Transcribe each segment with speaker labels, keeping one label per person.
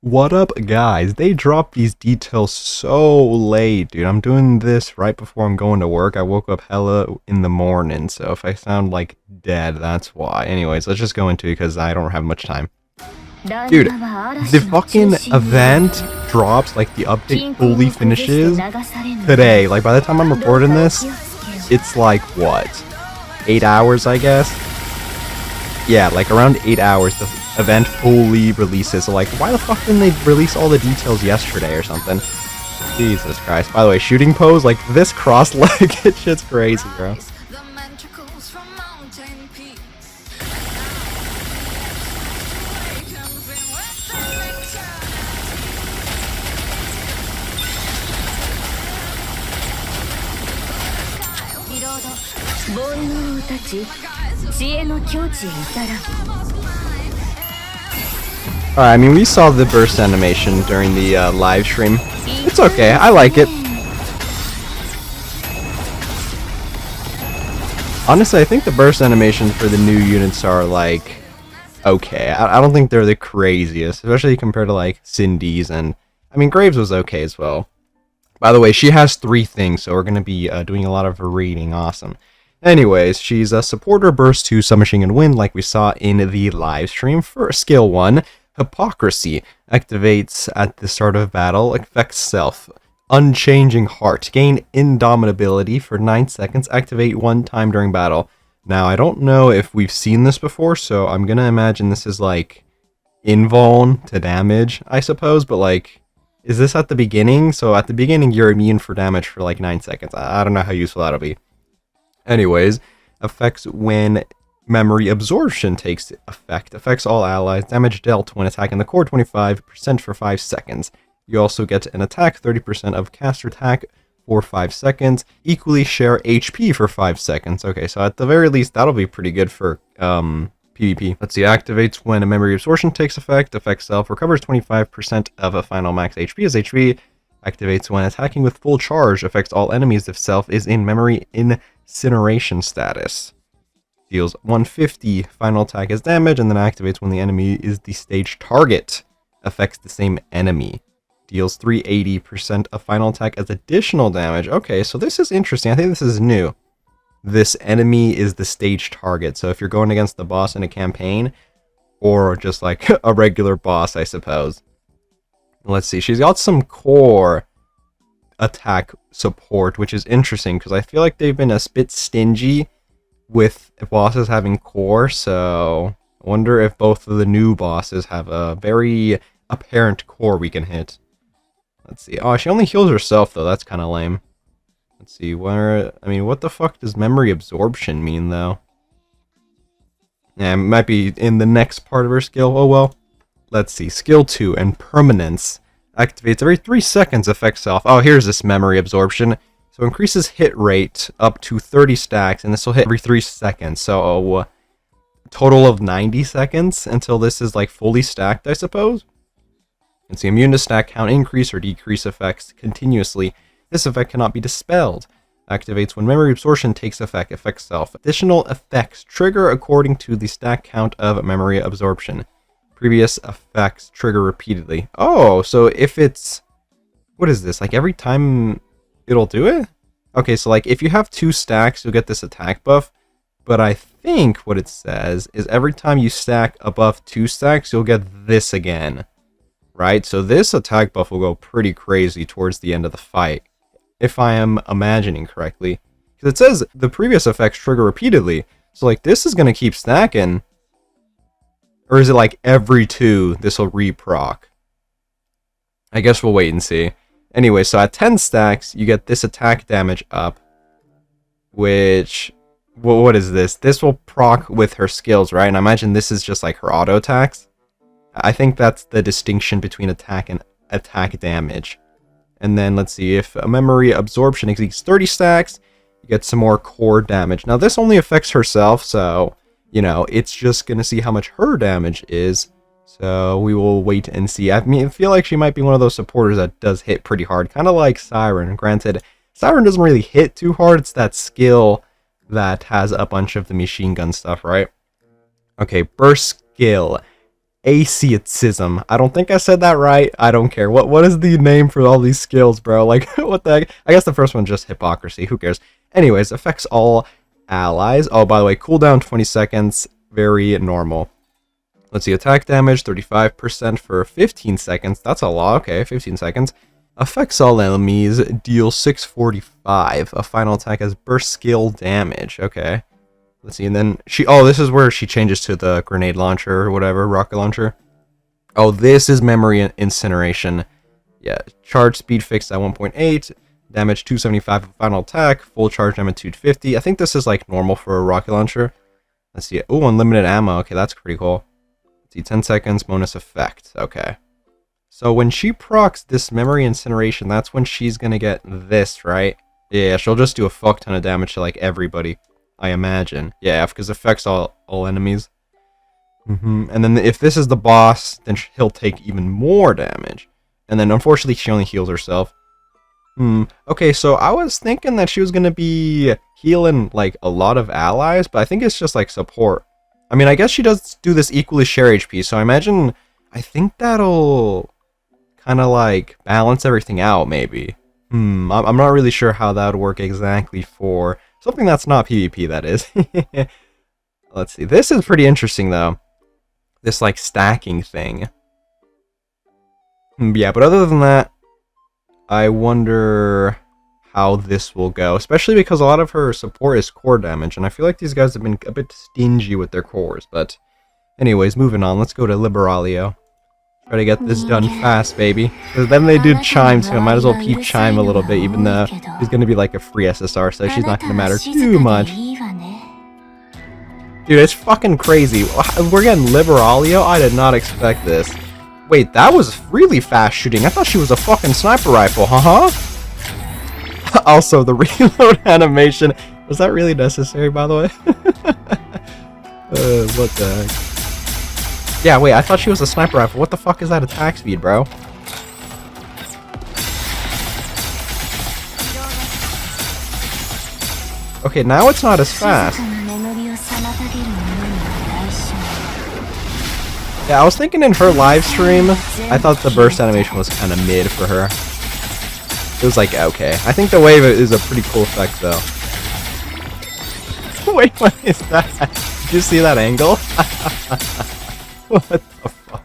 Speaker 1: What up, guys? They dropped these details so late, dude. I'm doing this right before I'm going to work. I woke up hella in the morning, so if I sound like dead, that's why. Anyways, let's just go into it because I don't have much time. Dude, the fucking event drops, like the update fully finishes today. Like by the time I'm recording this, it's like what? 8 hours, I guess? Yeah, like around 8 hours the event fully releases. So like, why the fuck didn't they release all the details yesterday or something? Jesus Christ. By the way, shooting pose, like this cross-legged shit's crazy, bro. Alright, I mean, we saw the burst animation during the live stream. It's okay, I like it. Honestly, I think the burst animations for the new units are, like, okay. I don't think they're the craziest, especially compared to, like, Cindy's and... I mean, Graves was okay as well. By the way, she has 3 things, so we're going to be doing a lot of her reading. Awesome. Anyways, she's a supporter, burst 2, submachine gun wind, like we saw in the live stream. For skill 1, hypocrisy, activates at the start of battle, affects self. Unchanging heart, gain indomitability for 9 seconds, activate 1 time during battle. Now, I don't know if we've seen this before, so I'm gonna imagine this is like invuln to damage, I suppose, but like, is this at the beginning? So at the beginning, you're immune for damage for like 9 seconds. I don't know how useful that'll be. Anyways, affects when memory absorption takes effect. Affects all allies. Damage dealt when attacking the core 25% for 5 seconds. You also get an attack 30% of caster attack for 5 seconds. Equally share HP for 5 seconds. Okay, so at the very least, that'll be pretty good for PvP. Let's see, activates when a memory absorption takes effect. Affects self. Recovers 25% of a final max HP as HP. Activates when attacking with full charge. Affects all enemies if self is in memory incineration status. Deals 150 final attack as damage, and then activates when the enemy is the stage target. Affects the same enemy. Deals 380% of final attack as additional damage. Okay, so this is interesting. I think this is new. This enemy is the stage target. So if you're going against the boss in a campaign, or just like a regular boss, I suppose. Let's see, she's got some core attack support, which is interesting because I feel like they've been a bit stingy with bosses having core, so I wonder if both of the new bosses have a very apparent core we can hit. Let's see. Oh, she only heals herself though. That's kind of lame. Let's see. Where? I mean, what the fuck does memory absorption mean though? Yeah, it might be in the next part of her skill. Oh well. Let's see. Skill 2 and permanence activates every 3 seconds. Affects self. Oh, here's this memory absorption. So increases hit rate up to 30 stacks, and this will hit every 3 seconds. So a total of 90 seconds until this is like fully stacked, I suppose. You can see immune to stack count increase or decrease effects continuously. This effect cannot be dispelled. Activates when memory absorption takes effect. Affects self. Additional effects trigger according to the stack count of memory absorption. Previous effects trigger repeatedly. Oh, so if it's... What is this? Like every time it'll do it? Okay, so like if you have 2 stacks, you'll get this attack buff. But I think what it says is every time you stack above 2 stacks, you'll get this again. Right? So this attack buff will go pretty crazy towards the end of the fight. If I am imagining correctly. Because it says the previous effects trigger repeatedly. So like this is going to keep stacking. Or is it like every 2 this will re-proc? I guess we'll wait and see. Anyway, so at 10 stacks, you get this attack damage up. Which... Well, what is this? This will proc with her skills, right? And I imagine this is just like her auto attacks. I think that's the distinction between attack and attack damage. And then let's see, if a memory absorption exceeds 30 stacks, you get some more core damage. Now this only affects herself, so, you know, it's just gonna see how much her damage is. So we will wait and see. I mean, I feel like she might be one of those supporters that does hit pretty hard, kind of like Siren. Granted, Siren doesn't really hit too hard, it's that skill that has a bunch of the machine gun stuff, right? Okay, burst skill. Asceticism. I don't think I said that right. I don't care. What is the name for all these skills, bro? Like, what the heck? I guess the first one's just hypocrisy. Who cares? Anyways, affects all allies. Oh, by the way, cooldown 20 seconds. Very normal. Let's see, attack damage 35% for 15 seconds. That's a lot. Okay, 15 seconds. Affects all enemies. Deals 645. A final attack has burst skill damage. Okay. Let's see, and then this is where she changes to the grenade launcher or whatever, rocket launcher. Oh, this is memory incineration. Yeah, charge speed fixed at 1.8, damage 275 for final attack, full charge damage 250. I think this is like normal for a rocket launcher. Let's see. Oh, unlimited ammo. Okay, that's pretty cool. Let's see, 10 seconds bonus effect. Okay. So when she procs this memory incineration, that's when she's gonna get this, right? Yeah, she'll just do a fuck ton of damage to like everybody, I imagine. Yeah, because it affects all enemies. And then if this is the boss, then he'll take even more damage. And then unfortunately, she only heals herself. Okay, so I was thinking that she was going to be healing like a lot of allies, but I think it's just like support. I mean, I guess she does do this equally share HP, so I think that'll kind of like balance everything out, maybe. I'm not really sure how that would work exactly for something that's not PvP, that is. Let's see. This is pretty interesting, though. This, like, stacking thing. Yeah, but other than that, I wonder how this will go. Especially because a lot of her support is core damage, and I feel like these guys have been a bit stingy with their cores. But anyways, moving on. Let's go to Liberalio. Try to get this done fast, baby. Because then they do Chime, so I might as well peep Chime a little bit, even though she's going to be like a free SSR, so she's not going to matter too much. Dude, it's fucking crazy. We're getting Liberalio? I did not expect this. Wait, that was really fast shooting. I thought she was a fucking sniper rifle, Also, the reload animation. Was that really necessary, by the way? What the heck? Yeah, wait, I thought she was a sniper rifle. What the fuck is that attack speed, bro? Okay, now it's not as fast. Yeah, I was thinking in her live stream, I thought the burst animation was kind of mid for her. It was like, okay. I think the wave is a pretty cool effect, though. Wait, what is that? Did you see that angle? What the fuck?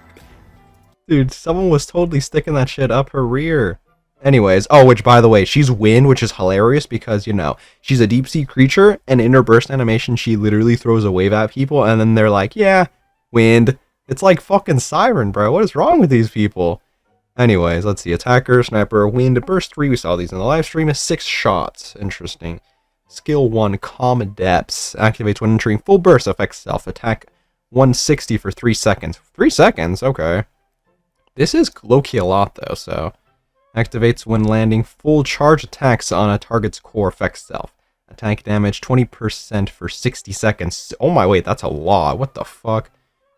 Speaker 1: Dude, someone was totally sticking that shit up her rear. Anyways, which by the way, she's wind, which is hilarious because, you know, she's a deep sea creature, and in her burst animation, she literally throws a wave at people, and then they're like, yeah, wind. It's like fucking Siren, bro. What is wrong with these people? Anyways, let's see. Attacker, sniper, wind, burst 3. We saw these in the live stream. 6 shots. Interesting. Skill 1, Calm Depths. Activates when entering full burst. Affects self-attack 160 for 3 seconds. 3 seconds? Okay. This is low-key a lot, though, so... Activates when landing full charge attacks on a target's core. Affects self. Attack damage 20% for 60 seconds. Oh my, wait, that's a lot. What the fuck?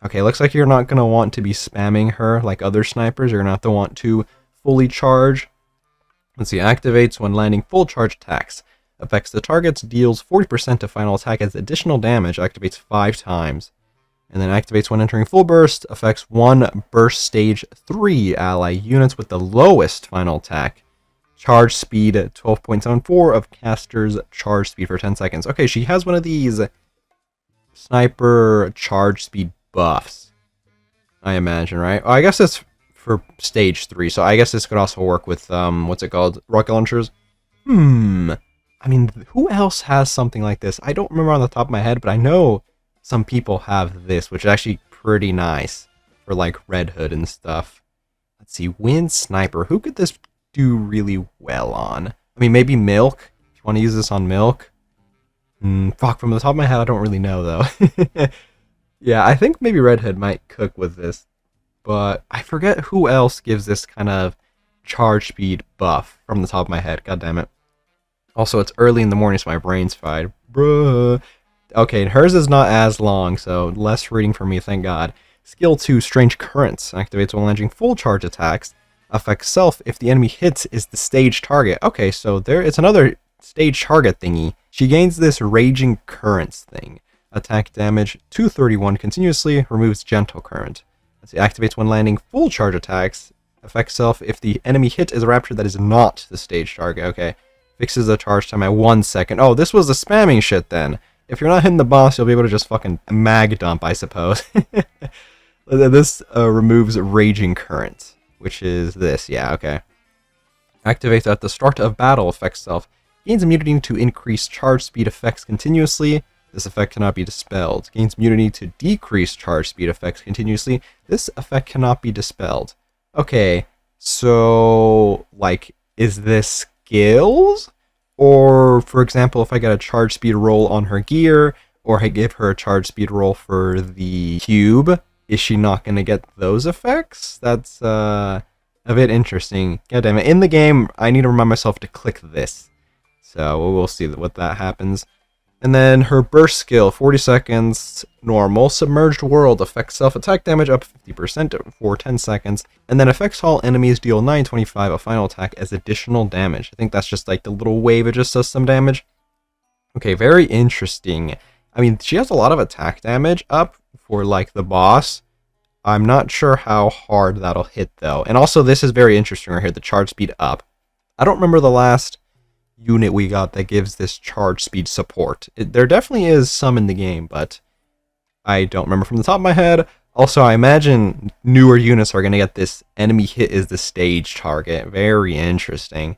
Speaker 1: Okay, looks like you're not going to want to be spamming her like other snipers. You're going to have to want to fully charge. Let's see. Activates when landing full charge attacks. Affects the targets. Deals 40% to final attack as additional damage. Activates 5 times. And then activates when entering full burst. Affects 1 burst stage 3 ally units with the lowest final attack. Charge speed 12.74 of caster's charge speed for 10 seconds. Okay, she has one of these sniper charge speed buffs, I imagine, right? Oh, I guess it's for stage 3, so I guess this could also work with, what's it called? Rocket launchers? I mean, who else has something like this? I don't remember on the top of my head, but I know some people have this, which is actually pretty nice for, like, Red Hood and stuff. Let's see, Wind Sniper. Who could this do really well on? I mean, maybe Milk. If you want to use this on Milk. Fuck, from the top of my head, I don't really know, though. Yeah, I think maybe Red Hood might cook with this. But I forget who else gives this kind of charge speed buff from the top of my head. God damn it. Also, it's early in the morning, so my brain's fried. Bruh. Okay, hers is not as long, so less reading for me, thank God. Skill 2, Strange Currents. Activates when launching full charge attacks. Affects self if the enemy hits is the stage target. Okay, so it's another stage target thingy. She gains this Raging Currents thing. Attack damage 231 continuously. Removes Gentle Current. Let's see, activates when landing full charge attacks. Affects self if the enemy hit is a raptor that is not the stage target. Okay. Fixes the charge time at 1 second. Oh, this was the spamming shit then. If you're not hitting the boss, you'll be able to just fucking mag dump, I suppose. This removes Raging Current, which is this. Yeah, okay. Activates at the start of battle. Affects self. Gains immunity to increase charge speed effects continuously. This effect cannot be dispelled. Gains immunity to decrease charge speed effects continuously. This effect cannot be dispelled. Okay, so, like, is this skills? Or, for example, if I get a charge speed roll on her gear, or I give her a charge speed roll for the cube, is she not going to get those effects? That's a bit interesting. God damn it. In the game, I need to remind myself to click this. So we'll see what that happens. And then her burst skill, 40 seconds, normal. Submerged World affects self-attack damage up 50% for 10 seconds. And then affects all enemies, deal 925 a final attack as additional damage. I think that's just like the little wave, it just does some damage. Okay, very interesting. I mean, she has a lot of attack damage up for like the boss. I'm not sure how hard that'll hit though. And also this is very interesting right here, the charge speed up. I don't remember the last unit we got that gives this charge speed support. There definitely is some in the game, but I don't remember from the top of my head. Also, I imagine newer units are going to get this enemy hit is the stage target. Very interesting.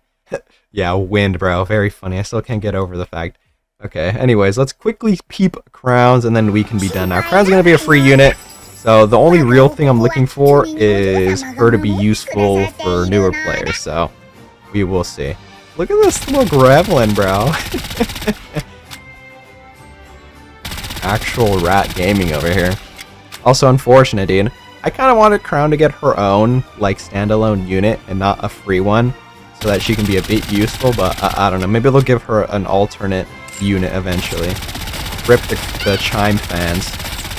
Speaker 1: Yeah, wind, bro. Very funny. I still can't get over the fact. Okay, anyways, let's quickly peep crowns and then we can be done. Now, crowns are going to be a free unit, so the only real thing I'm looking for is her to be useful for newer players, so we will see. Look at this little gremlin, bro. Actual rat gaming over here. Also unfortunate, dude. I kind of wanted Crown to get her own, like, standalone unit and not a free one, so that she can be a bit useful, but I don't know. Maybe they'll give her an alternate unit eventually. Rip the Chime fans.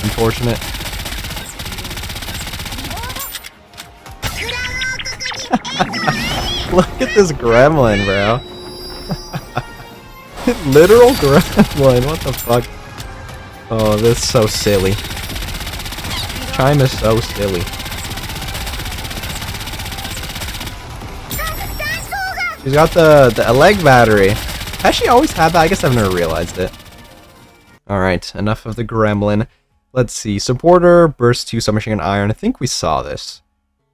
Speaker 1: Unfortunate. Look at this gremlin, bro. Literal gremlin, what the fuck? Oh, this is so silly. Chime is so silly. She's got the leg battery. Has she always had that? I guess I've never realized it. Alright, enough of the gremlin. Let's see. Supporter, Burst 2, Submachine Gun Iron. I think we saw this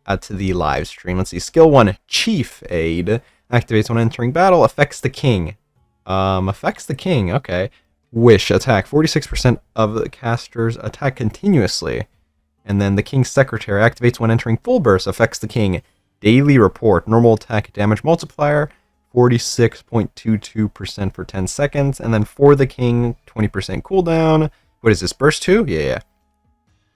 Speaker 1: at the live stream. Let's see. Skill 1, Chief Aid. Activates when entering battle. Affects the king. Affects the king. Okay. Wish. Attack. 46% of the casters attack continuously. And then the king's secretary activates when entering full burst. Affects the king. Daily report. Normal attack damage multiplier. 46.22% for 10 seconds. And then for the king, 20% cooldown. What is this? Burst 2? Yeah.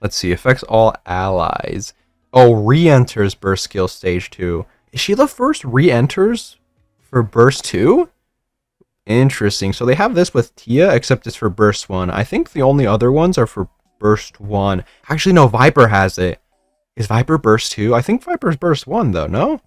Speaker 1: Let's see. Affects all allies. Oh, re-enters burst skill stage 2. Is she the first re-enters for burst 2? Interesting. So they have this with Tia, except it's for burst 1. I think the only other ones are for burst 1. Actually, no, Viper has it. Is Viper burst 2? I think Viper's burst 1, though, no?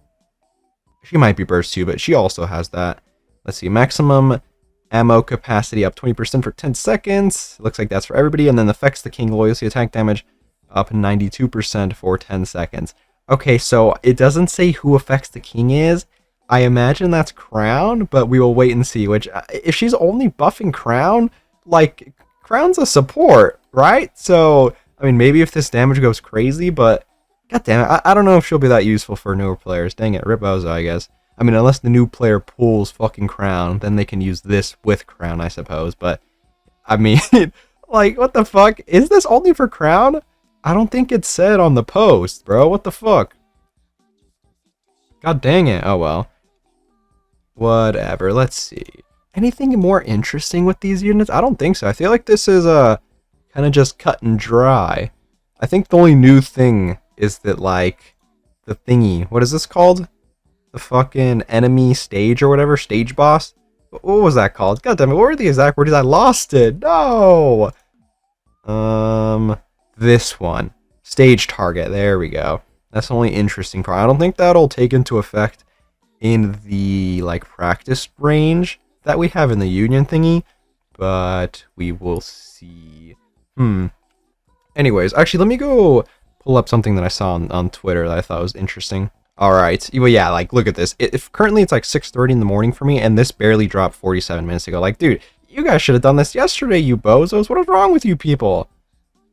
Speaker 1: She might be burst 2, but she also has that. Let's see. Maximum ammo capacity up 20% for 10 seconds. Looks like that's for everybody. And then affects the king loyalty attack damage up 92% for 10 seconds. Okay, so it doesn't say who affects the king is. I imagine that's Crown, but we will wait and see. Which, if she's only buffing Crown, like, Crown's a support, right? So, I mean, maybe if this damage goes crazy, but god damn it, I don't know if she'll be that useful for newer players. Dang it, Rip Bozo, I guess. I mean, unless the new player pulls fucking Crown, then they can use this with Crown, I suppose. But, I mean, like, what the fuck? Is this only for Crown? I don't think it said on the post, bro. What the fuck? God dang it. Oh, well. Whatever. Let's see. Anything more interesting with these units? I don't think so. I feel like this is kind of just cut and dry. I think the only new thing is that, like, the thingy. What is this called? The fucking enemy stage or whatever? Stage boss? What was that called? God damn it. What were the exact words? I lost it. No! This one. Stage target. There we go. That's the only interesting part. I don't think that'll take into effect in the, like, practice range that we have in the union thingy, but we will see. Anyways, actually, let me go pull up something that I saw on Twitter that I thought was interesting. All right, well, yeah, like look at this. If currently it's like 6:30 in the morning for me, and this barely dropped 47 minutes ago. Like, dude, you guys should have done this yesterday, you bozos. What is wrong with you people?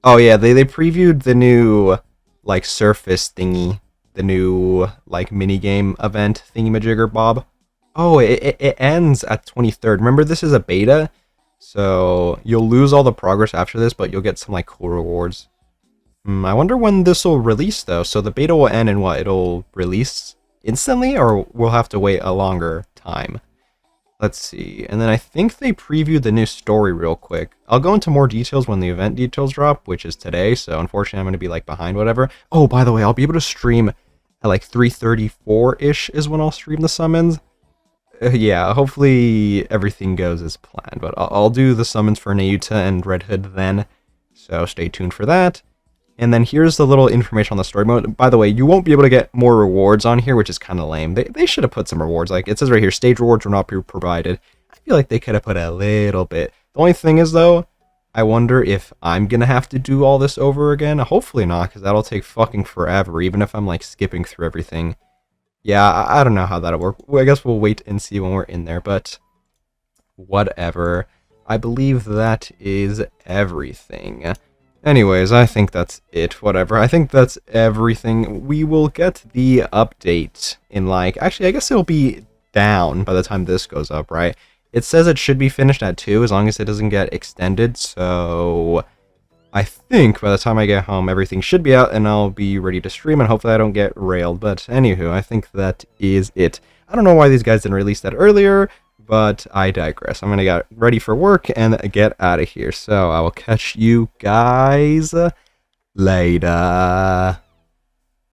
Speaker 1: Oh yeah, they previewed the new like surface thingy, the new like mini game event thingy-majigger bob. Oh, it ends at 23rd. Remember, this is a beta, so you'll lose all the progress after this, but you'll get some like cool rewards. I wonder when this will release though. So the beta will end and what? It'll release instantly, or we'll have to wait a longer time. Let's see. And then I think they previewed the new story real quick. I'll go into more details when the event details drop, which is today. So unfortunately, I'm going to be like behind whatever. Oh, by the way, I'll be able to stream at like 3:34-ish is when I'll stream the summons. Yeah, hopefully everything goes as planned. But I'll do the summons for Nayuta and Red Hood then. So stay tuned for that. And then here's the little information on the story mode. By the way, you won't be able to get more rewards on here, which is kind of lame. They should have put some rewards. Like, it says right here, stage rewards will not be provided. I feel like they could have put a little bit. The only thing is, though, I wonder if I'm going to have to do all this over again. Hopefully not, because that'll take fucking forever, even if I'm, like, skipping through everything. Yeah, I don't know how that'll work. Well, I guess we'll wait and see when we're in there, but whatever. I believe that is everything. Anyways, I think that's it, whatever. I think that's everything. We will get the update in like... Actually, I guess it'll be down by the time this goes up, right? It says it should be finished at 2 as long as it doesn't get extended, so... I think by the time I get home, everything should be out and I'll be ready to stream and hopefully I don't get railed. But anywho, I think that is it. I don't know why these guys didn't release that earlier, but I digress. I'm going to get ready for work and get out of here. So I will catch you guys later.